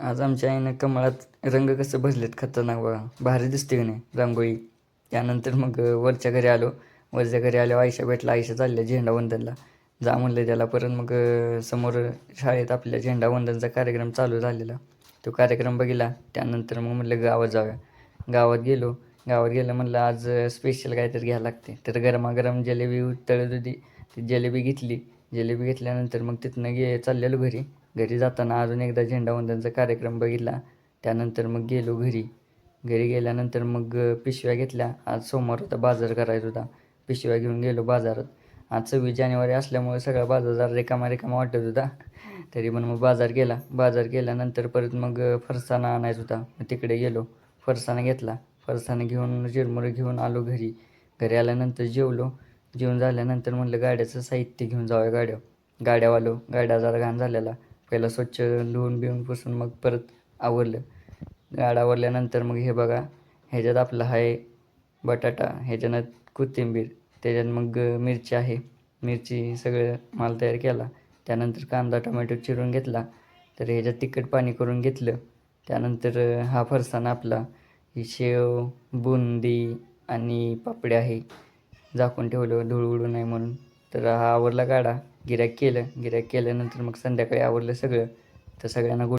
आज आमच्या आईनं कमळात रंग कसं भरलेत खतरनाक बघा. भारी दिसते की नाही रांगोळी. त्यानंतर मग वरच्या घरी आलो. वरच्या घरी आल्यावर आयशा भेटला. आयशा चालल्या झेंडावंदनला. जा म्हणलं त्याला. परत मग समोर शाळेत आपल्या झेंडावंदनचा कार्यक्रम चालू झालेला. तो कार्यक्रम बघितला. त्यानंतर मग म्हणलं गावात जाऊया. गावात गेलो. गावात गेलं म्हणलं आज स्पेशल काहीतरी घ्यायला लागते. तर गरमागरम जिलेबी तळत होती. ती जिलेबी घेतली. जिलेबी घेतल्यानंतर मग तिथनं चाललेलो घरी. घरी जाताना अजून एकदा झेंडावंदनचा कार्यक्रम बघितला. त्यानंतर मग गेलो घरी. घरी गेल्यानंतर मग पिशव्या घेतल्या. आज सोमवार होता, बाजार करायचा होता. पिशव्या घेऊन गेलो बाजारात. आज 26 जानेवारी असल्यामुळे सगळा बाजार जरा रिकामा रिकामा वाटत होता. तरी पण मग बाजार केला. बाजार केल्यानंतर परत मग फरसाणा आणायचा होता. मग तिकडे गेलो. फरसाणा घेतला. फरसाणा घेऊन चिरमुरे घेऊन आलो घरी. घरी आल्यानंतर जेवलो. जेवण झाल्यानंतर म्हणलं गाड्याचं साहित्य घेऊन जाऊया गाड्या आलो. गाड्या जरा घाण झालेला. पहिला स्वच्छ धुवून बिवून पुसून मग परत आवरलं. गाडा आवरल्यानंतर मग हे बघा, ह्याच्यात आपलं आहे बटाटा, ह्याच्यानं कोथिंबीर, त्याच्यात मग मिरची आहे. मिरची सगळं माल तयार केला. त्यानंतर कांदा टोमॅटो चिरून घेतला. तर ह्याच्यात तिखट पाणी करून घेतलं. त्यानंतर हा फरसाणा आपला, ही शेव, बुंदी आणि पापडी आहे. झाकून ठेवलं धूळ उडू नये म्हणून. तर हा आवरला गाडा. गिऱ्हाईक केल्यानंतर मग संध्याकाळी आवरलं सगळं. तर सगळ्यांना